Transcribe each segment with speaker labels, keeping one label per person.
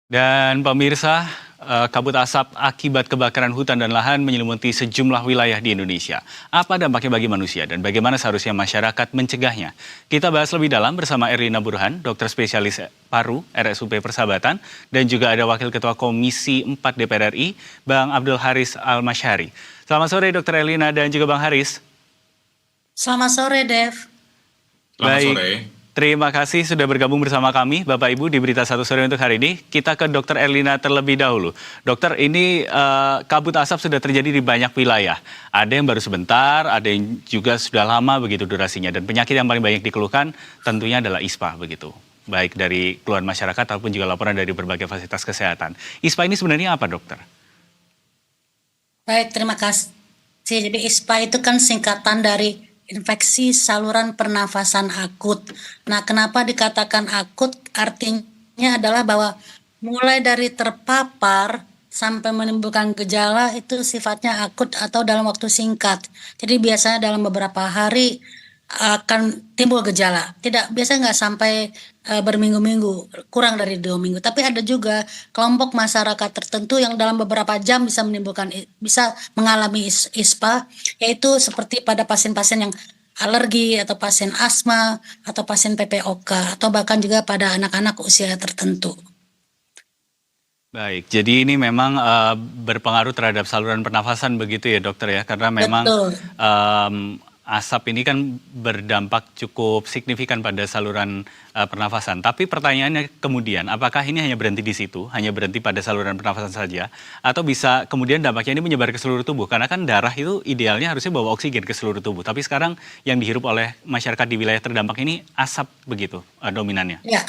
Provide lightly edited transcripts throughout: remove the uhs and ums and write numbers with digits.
Speaker 1: Dan pemirsa, kabut asap akibat kebakaran hutan dan lahan menyelimuti sejumlah wilayah di Indonesia. Apa dampaknya bagi manusia dan bagaimana seharusnya masyarakat mencegahnya? Kita bahas lebih dalam bersama Erlina Burhan, dokter spesialis paru RSUP Persahabatan, dan juga ada Wakil Ketua Komisi 4 DPR RI, Bang Abdul Haris Almasyari. Selamat sore Dokter Erlina dan juga Bang Haris.
Speaker 2: Selamat sore, Dev.
Speaker 3: Selamat
Speaker 1: Baik,
Speaker 3: sore.
Speaker 1: terima kasih sudah bergabung bersama kami, Bapak Ibu, di Berita Satu Sore untuk hari ini. Kita ke Dokter Erlina terlebih dahulu. Dokter, ini kabut asap sudah terjadi di banyak wilayah. Ada yang baru sebentar, ada yang juga sudah lama begitu durasinya. Dan penyakit yang paling banyak dikeluhkan tentunya adalah ISPA begitu. Baik dari keluhan masyarakat ataupun juga laporan dari berbagai fasilitas kesehatan. ISPA ini sebenarnya apa, Dokter?
Speaker 2: Baik, terima kasih. Jadi ISPA itu kan singkatan dari infeksi saluran pernafasan akut. Nah, kenapa dikatakan akut? Artinya adalah bahwa mulai dari terpapar sampai menimbulkan gejala itu sifatnya akut atau dalam waktu singkat. Jadi biasanya dalam beberapa hari akan timbul gejala. Biasa nggak sampai berminggu-minggu, kurang dari 2 minggu. Tapi ada juga kelompok masyarakat tertentu yang dalam beberapa jam bisa mengalami ISPA, yaitu seperti pada pasien-pasien yang alergi atau pasien asma atau pasien PPOK atau bahkan juga pada anak-anak usia tertentu.
Speaker 1: Baik, jadi ini memang berpengaruh terhadap saluran pernafasan begitu ya dokter ya, karena memang asap ini kan berdampak cukup signifikan pada saluran pernafasan. Tapi pertanyaannya kemudian, apakah ini hanya berhenti di situ, hanya berhenti pada saluran pernafasan saja, atau bisa kemudian dampaknya ini menyebar ke seluruh tubuh? Karena kan darah itu idealnya harusnya bawa oksigen ke seluruh tubuh. Tapi sekarang yang dihirup oleh masyarakat di wilayah terdampak ini asap begitu dominannya.
Speaker 2: Ya,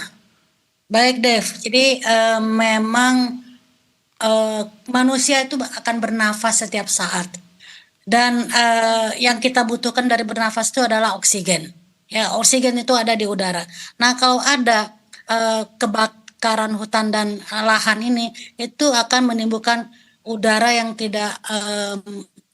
Speaker 2: baik Dev. Jadi memang manusia itu akan bernafas setiap saat. Dan yang kita butuhkan dari bernafas itu adalah oksigen. Ya, oksigen itu ada di udara. Nah, kalau ada kebakaran hutan dan lahan ini, itu akan menimbulkan udara yang tidak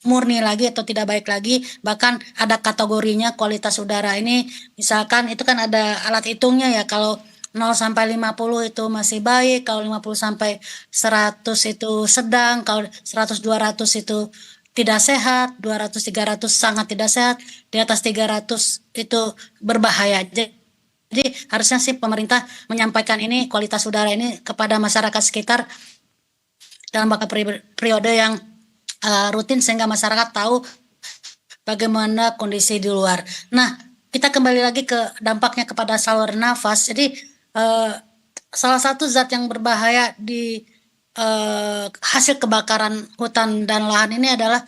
Speaker 2: murni lagi atau tidak baik lagi. Bahkan ada kategorinya kualitas udara ini. Misalkan itu kan ada alat hitungnya ya, kalau 0 sampai 50 itu masih baik, kalau 50 sampai 100 itu sedang, kalau 100 200 itu tidak sehat, 200-300 sangat tidak sehat, di atas 300 itu berbahaya. Jadi harusnya sih pemerintah menyampaikan ini kualitas udara ini kepada masyarakat sekitar dalam periode yang rutin sehingga masyarakat tahu bagaimana kondisi di luar. Nah, kita kembali lagi ke dampaknya kepada saluran nafas. Jadi salah satu zat yang berbahaya di hasil kebakaran hutan dan lahan ini adalah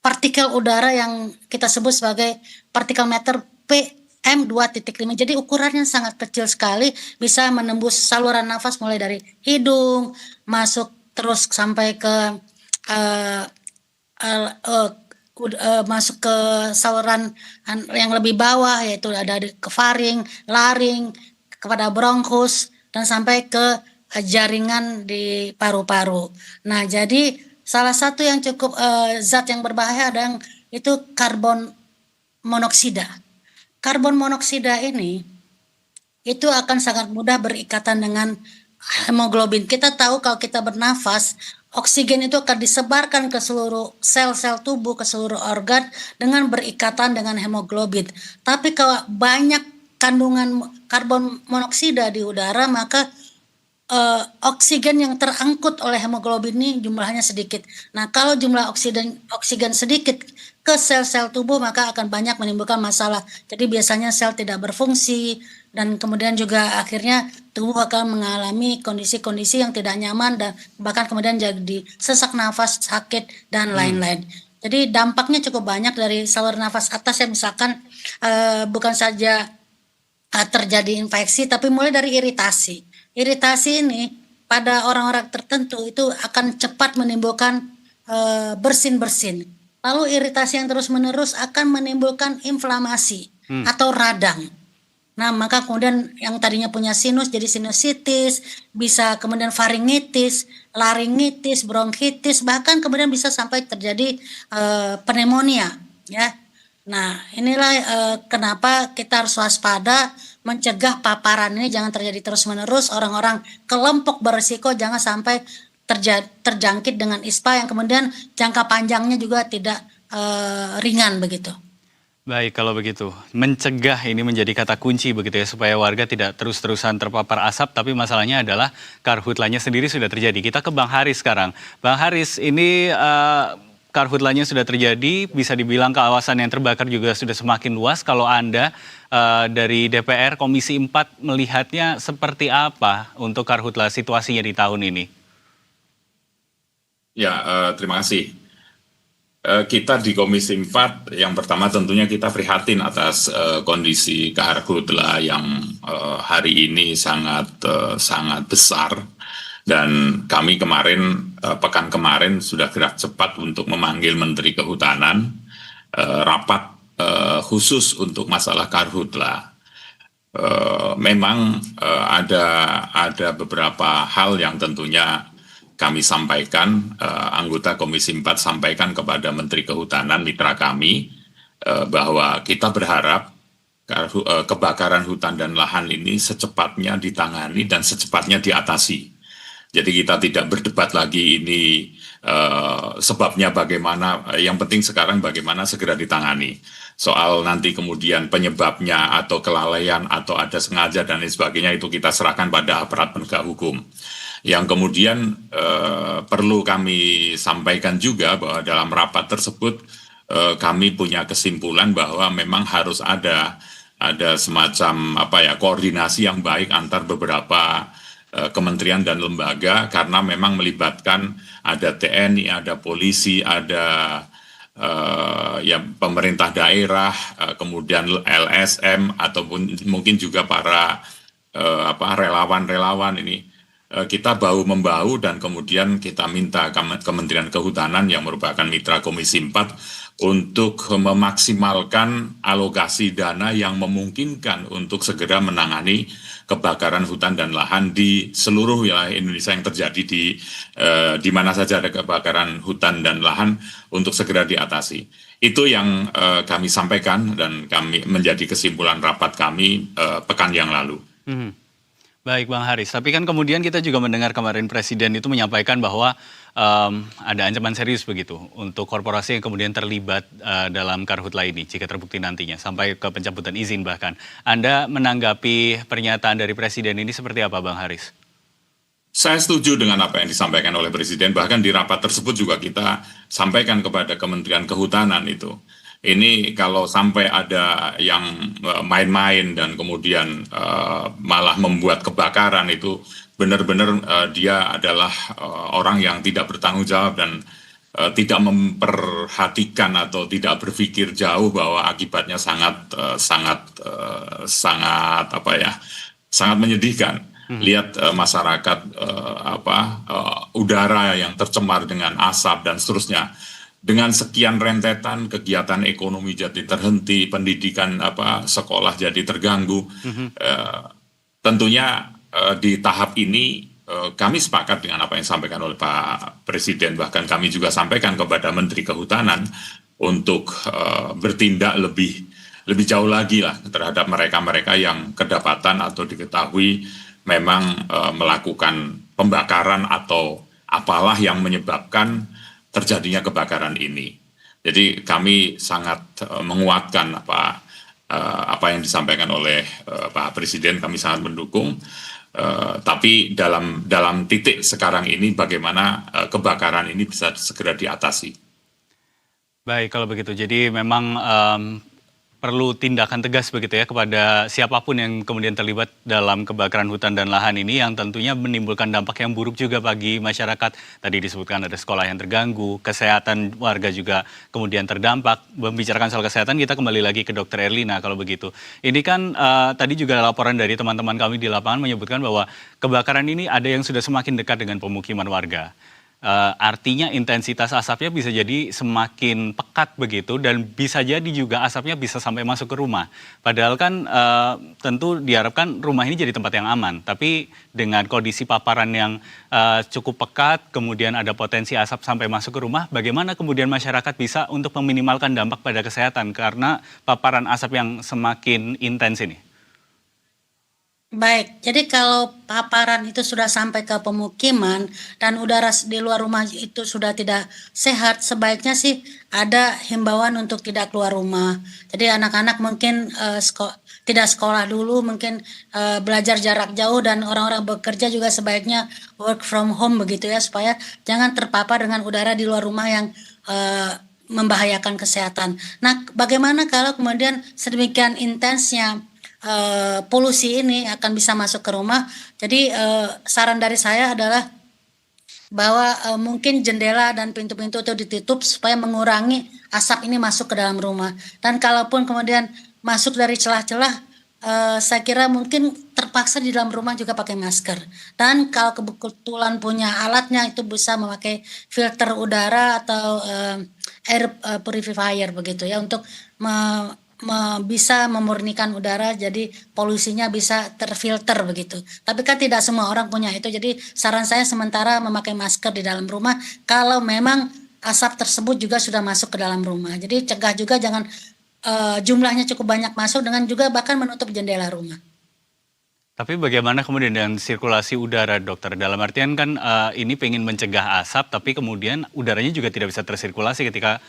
Speaker 2: partikel udara yang kita sebut sebagai partikel matter PM2.5. Jadi ukurannya sangat kecil sekali, bisa menembus saluran nafas mulai dari hidung, masuk terus sampai ke masuk ke saluran yang lebih bawah, yaitu ada ke faring, laring, kepada bronkus, dan sampai ke jaringan di paru-paru. Nah, jadi salah satu yang cukup zat yang berbahaya adalah itu karbon monoksida. Karbon monoksida ini itu akan sangat mudah berikatan dengan hemoglobin. Kita tahu kalau kita bernafas, oksigen itu akan disebarkan ke seluruh sel-sel tubuh, ke seluruh organ dengan berikatan dengan hemoglobin. Tapi kalau banyak kandungan karbon monoksida di udara, maka oksigen yang terangkut oleh hemoglobin ini jumlahnya sedikit. Nah, kalau jumlah oksigen sedikit ke sel-sel tubuh, maka akan banyak menimbulkan masalah. Jadi biasanya sel tidak berfungsi, dan kemudian juga akhirnya tubuh akan mengalami kondisi-kondisi yang tidak nyaman, dan bahkan kemudian jadi sesak nafas, sakit, dan lain-lain. Jadi dampaknya cukup banyak dari saluran nafas atas ya, misalkan bukan saja terjadi infeksi, tapi mulai dari iritasi. Iritasi ini pada orang-orang tertentu itu akan cepat menimbulkan bersin-bersin. Lalu iritasi yang terus-menerus akan menimbulkan inflamasi atau radang. Nah, maka kemudian yang tadinya punya sinus jadi sinusitis, bisa kemudian faringitis, laringitis, bronkitis, bahkan kemudian bisa sampai terjadi pneumonia, ya. Nah, inilah kenapa kita harus waspada mencegah paparan ini jangan terjadi terus-menerus, orang-orang kelompok berisiko jangan sampai terjangkit dengan ISPA yang kemudian jangka panjangnya juga tidak ringan begitu.
Speaker 1: Baik, kalau begitu. Mencegah ini menjadi kata kunci begitu ya, supaya warga tidak terus-terusan terpapar asap, tapi masalahnya adalah karhutlanya sendiri sudah terjadi. Kita ke Bang Haris sekarang. Bang Haris, ini karhutlanya sudah terjadi, bisa dibilang kawasan yang terbakar juga sudah semakin luas. Kalau Anda dari DPR Komisi 4 melihatnya seperti apa untuk karhutla situasinya di tahun ini?
Speaker 3: Ya, terima kasih. Kita di Komisi 4, yang pertama tentunya kita prihatin atas kondisi karhutla yang hari ini sangat besar. Dan kami kemarin, pekan kemarin sudah gerak cepat untuk memanggil Menteri Kehutanan, rapat khusus untuk masalah karhutla. Memang ada beberapa hal yang tentunya kami sampaikan, anggota Komisi 4 sampaikan kepada Menteri Kehutanan mitra kami, bahwa kita berharap kebakaran hutan dan lahan ini secepatnya ditangani dan secepatnya diatasi. Jadi kita tidak berdebat lagi ini sebabnya bagaimana, yang penting sekarang bagaimana segera ditangani. Soal nanti kemudian penyebabnya atau kelalaian atau ada sengaja dan lain sebagainya itu kita serahkan pada aparat penegak hukum. Yang kemudian perlu kami sampaikan juga bahwa dalam rapat tersebut kami punya kesimpulan bahwa memang harus ada semacam koordinasi yang baik antar beberapa kementerian dan lembaga, karena memang melibatkan ada TNI, ada polisi, ada pemerintah daerah, kemudian LSM ataupun mungkin juga para relawan-relawan ini. Kita bahu-membahu dan kemudian kita minta Kementerian Kehutanan yang merupakan mitra Komisi 4 untuk memaksimalkan alokasi dana yang memungkinkan untuk segera menangani kebakaran hutan dan lahan di seluruh wilayah Indonesia yang terjadi di mana saja ada kebakaran hutan dan lahan untuk segera diatasi. Itu yang kami sampaikan dan kami menjadi kesimpulan rapat kami pekan yang lalu.
Speaker 1: Baik Bang Haris, tapi kan kemudian kita juga mendengar kemarin Presiden itu menyampaikan bahwa ada ancaman serius begitu untuk korporasi yang kemudian terlibat dalam karhutla ini jika terbukti nantinya sampai ke pencabutan izin bahkan. Anda menanggapi pernyataan dari Presiden ini seperti apa Bang Haris?
Speaker 3: Saya setuju dengan apa yang disampaikan oleh Presiden, bahkan di rapat tersebut juga kita sampaikan kepada Kementerian Kehutanan itu. Ini kalau sampai ada yang main-main dan kemudian malah membuat kebakaran, itu benar-benar dia adalah orang yang tidak bertanggung jawab dan tidak memperhatikan atau tidak berpikir jauh bahwa akibatnya sangat menyedihkan. Lihat masyarakat udara yang tercemar dengan asap dan seterusnya. Dengan sekian rentetan kegiatan ekonomi jadi terhenti, pendidikan sekolah jadi terganggu. Tentunya di tahap ini kami sepakat dengan apa yang disampaikan oleh Pak Presiden. Bahkan kami juga sampaikan kepada Menteri Kehutanan untuk bertindak lebih jauh lagi lah terhadap mereka-mereka yang kedapatan atau diketahui memang melakukan pembakaran atau apalah yang menyebabkan terjadinya kebakaran ini. Jadi kami sangat menguatkan apa yang disampaikan oleh Pak Presiden, kami sangat mendukung. Tapi dalam titik sekarang ini bagaimana kebakaran ini bisa segera diatasi.
Speaker 1: Baik, kalau begitu. Jadi memang perlu tindakan tegas begitu ya kepada siapapun yang kemudian terlibat dalam kebakaran hutan dan lahan ini yang tentunya menimbulkan dampak yang buruk juga bagi masyarakat. Tadi disebutkan ada sekolah yang terganggu, kesehatan warga juga kemudian terdampak. Membicarakan soal kesehatan, kita kembali lagi ke Dr. Erlina kalau begitu. Ini kan tadi juga laporan dari teman-teman kami di lapangan menyebutkan bahwa kebakaran ini ada yang sudah semakin dekat dengan pemukiman warga. Artinya intensitas asapnya bisa jadi semakin pekat begitu dan bisa jadi juga asapnya bisa sampai masuk ke rumah. Padahal kan tentu diharapkan rumah ini jadi tempat yang aman. Tapi dengan kondisi paparan yang cukup pekat, kemudian ada potensi asap sampai masuk ke rumah, bagaimana kemudian masyarakat bisa untuk meminimalkan dampak pada kesehatan karena paparan asap yang semakin intens ini?
Speaker 2: Baik, jadi kalau paparan itu sudah sampai ke pemukiman dan udara di luar rumah itu sudah tidak sehat, sebaiknya sih ada himbauan untuk tidak keluar rumah. Jadi anak-anak mungkin tidak sekolah dulu, mungkin belajar jarak jauh, dan orang-orang bekerja juga sebaiknya work from home begitu ya, supaya jangan terpapar dengan udara di luar rumah yang membahayakan kesehatan. Nah, bagaimana kalau kemudian sedemikian intensnya polusi ini akan bisa masuk ke rumah. Jadi saran dari saya adalah bahwa mungkin jendela dan pintu-pintu itu ditutup supaya mengurangi asap ini masuk ke dalam rumah. Dan kalaupun kemudian masuk dari celah-celah, saya kira mungkin terpaksa di dalam rumah juga pakai masker. Dan kalau kebetulan punya alatnya itu bisa memakai filter udara atau air purifier begitu ya, untuk bisa memurnikan udara, jadi polusinya bisa terfilter begitu. Tapi kan tidak semua orang punya itu, jadi saran saya sementara memakai masker di dalam rumah kalau memang asap tersebut juga sudah masuk ke dalam rumah. Jadi cegah juga jangan jumlahnya cukup banyak masuk, dengan juga bahkan menutup jendela rumah.
Speaker 1: Tapi bagaimana kemudian dengan sirkulasi udara, dokter? Dalam artian kan ini pengen mencegah asap, tapi kemudian udaranya juga tidak bisa tersirkulasi ketika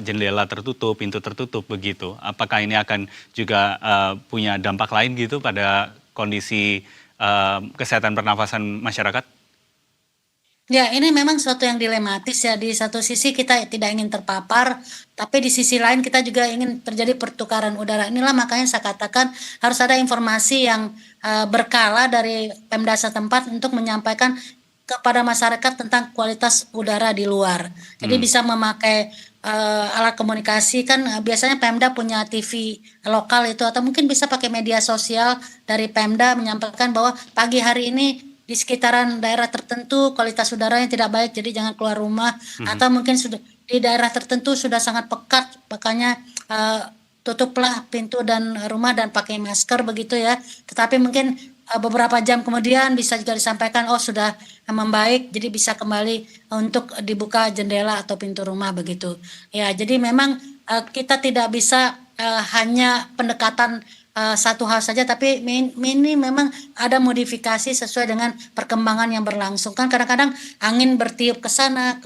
Speaker 1: jendela tertutup, pintu tertutup begitu. Apakah ini akan juga punya dampak lain gitu pada kondisi kesehatan pernafasan masyarakat?
Speaker 2: Ya, ini memang suatu yang dilematis ya. Di satu sisi kita tidak ingin terpapar, tapi di sisi lain kita juga ingin terjadi pertukaran udara. Inilah makanya saya katakan harus ada informasi yang berkala dari Pemda setempat untuk menyampaikan kepada masyarakat tentang kualitas udara di luar. Jadi bisa memakai alat komunikasi kan, biasanya Pemda punya TV lokal itu, atau mungkin bisa pakai media sosial dari Pemda menyampaikan bahwa pagi hari ini di sekitaran daerah tertentu kualitas udaranya tidak baik, jadi jangan keluar rumah. Atau mungkin sudah di daerah tertentu sudah sangat pekat, makanya tutuplah pintu dan rumah dan pakai masker begitu ya. Tetapi mungkin beberapa jam kemudian bisa juga disampaikan, oh sudah membaik, jadi bisa kembali untuk dibuka jendela atau pintu rumah begitu. Ya, jadi memang kita tidak bisa hanya pendekatan satu hal saja, tapi ini memang ada modifikasi sesuai dengan perkembangan yang berlangsung. Kan kadang-kadang angin bertiup ke sana,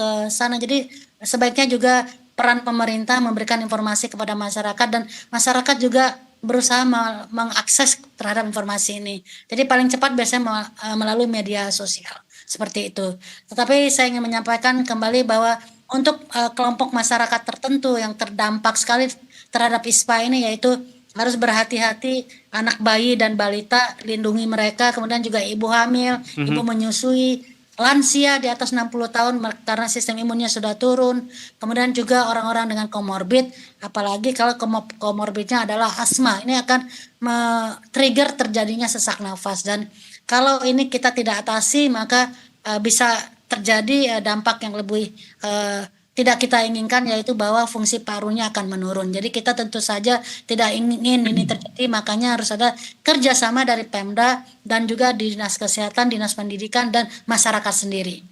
Speaker 2: jadi sebaiknya juga peran pemerintah memberikan informasi kepada masyarakat, dan masyarakat juga berusaha mengakses terhadap informasi ini. Jadi paling cepat biasanya melalui media sosial, seperti itu. Tetapi saya ingin menyampaikan kembali bahwa untuk kelompok masyarakat tertentu yang terdampak sekali terhadap ISPA ini, yaitu harus berhati-hati anak bayi dan balita, lindungi mereka, kemudian juga ibu hamil, ibu menyusui, lansia di atas 60 tahun karena sistem imunnya sudah turun, kemudian juga orang-orang dengan komorbid, apalagi kalau komorbidnya adalah asma, ini akan trigger terjadinya sesak nafas, dan kalau ini kita tidak atasi maka bisa terjadi dampak yang lebih tidak kita inginkan, yaitu bahwa fungsi parunya akan menurun. Jadi kita tentu saja tidak ingin ini terjadi, makanya harus ada kerjasama dari Pemda dan juga Dinas Kesehatan, Dinas Pendidikan, dan masyarakat sendiri.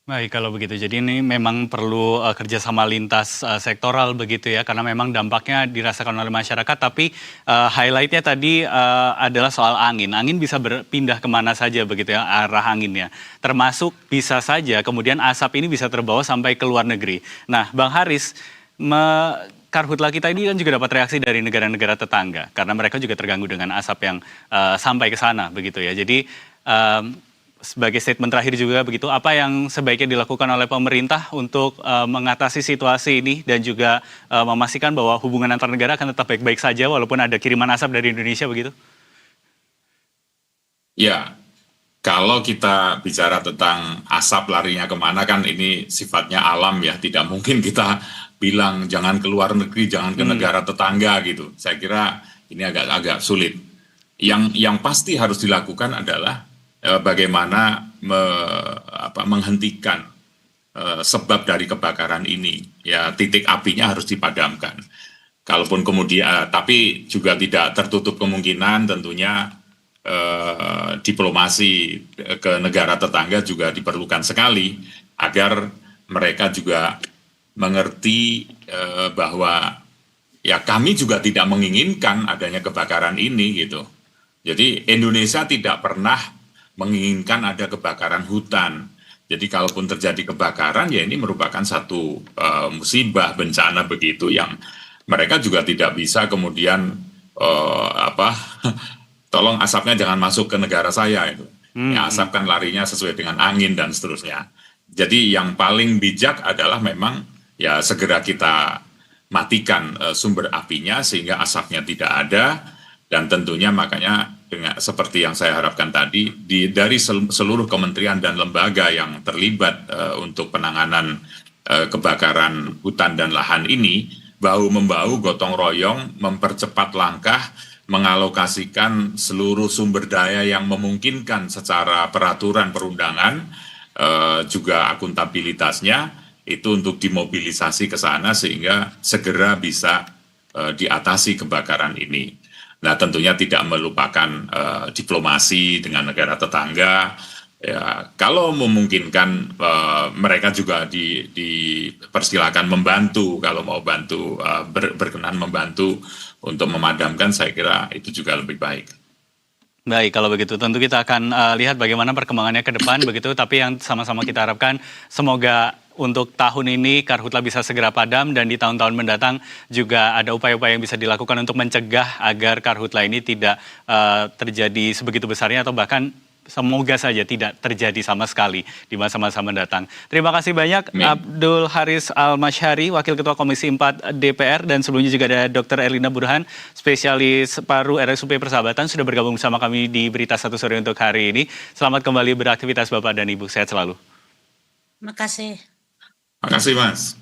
Speaker 1: Baik, kalau begitu. Jadi ini memang perlu kerjasama lintas sektoral begitu ya, karena memang dampaknya dirasakan oleh masyarakat. Tapi highlightnya tadi adalah soal angin. Angin bisa berpindah kemana saja begitu ya, arah anginnya. Termasuk bisa saja kemudian asap ini bisa terbawa sampai ke luar negeri. Nah, Bang Haris, Karhutla kita ini kan juga dapat reaksi dari negara-negara tetangga, karena mereka juga terganggu dengan asap yang sampai ke sana begitu ya. Jadi sebagai statement terakhir juga begitu, apa yang sebaiknya dilakukan oleh pemerintah untuk mengatasi situasi ini dan juga memastikan bahwa hubungan antar negara akan tetap baik-baik saja walaupun ada kiriman asap dari Indonesia begitu?
Speaker 3: Ya, kalau kita bicara tentang asap larinya kemana, kan ini sifatnya alam ya, tidak mungkin kita bilang jangan keluar negeri, jangan ke negara tetangga gitu. Saya kira ini agak sulit. Yang pasti harus dilakukan adalah bagaimana menghentikan sebab dari kebakaran ini. Ya, titik apinya harus dipadamkan. Kalaupun kemudian, tapi juga tidak tertutup kemungkinan tentunya diplomasi ke negara tetangga juga diperlukan sekali agar mereka juga mengerti bahwa ya kami juga tidak menginginkan adanya kebakaran ini gitu. Jadi Indonesia tidak pernah menginginkan ada kebakaran hutan. Jadi kalaupun terjadi kebakaran, ya ini merupakan satu musibah, bencana begitu yang mereka juga tidak bisa kemudian tolong asapnya jangan masuk ke negara saya itu. Ya, asap kan larinya sesuai dengan angin dan seterusnya. Jadi yang paling bijak adalah memang ya segera kita matikan sumber apinya sehingga asapnya tidak ada, dan tentunya makanya dengan seperti yang saya harapkan tadi dari seluruh kementerian dan lembaga yang terlibat untuk penanganan kebakaran hutan dan lahan ini bahu-membahu gotong royong mempercepat langkah mengalokasikan seluruh sumber daya yang memungkinkan secara peraturan perundangan juga akuntabilitasnya itu untuk dimobilisasi ke sana sehingga segera bisa diatasi kebakaran ini. Nah, tentunya tidak melupakan diplomasi dengan negara tetangga. Ya, kalau memungkinkan mereka juga dipersilakan membantu kalau mau bantu berkenan membantu untuk memadamkan, saya kira itu juga lebih baik.
Speaker 1: Baik, kalau begitu tentu kita akan lihat bagaimana perkembangannya ke depan begitu, tapi yang sama-sama kita harapkan semoga untuk tahun ini karhutla bisa segera padam dan di tahun-tahun mendatang juga ada upaya-upaya yang bisa dilakukan untuk mencegah agar karhutla ini tidak terjadi sebegitu besarnya atau bahkan semoga saja tidak terjadi sama sekali di masa-masa mendatang. Terima kasih banyak Abdul Haris Al-Masyari, Wakil Ketua Komisi 4 DPR, dan sebelumnya juga ada Dr. Erlina Burhan, spesialis paru RSUP Persahabatan, sudah bergabung bersama kami di Berita Satu Sore untuk hari ini. Selamat kembali beraktivitas Bapak dan Ibu, sehat selalu.
Speaker 2: Terima kasih.
Speaker 3: Terima kasih Mas.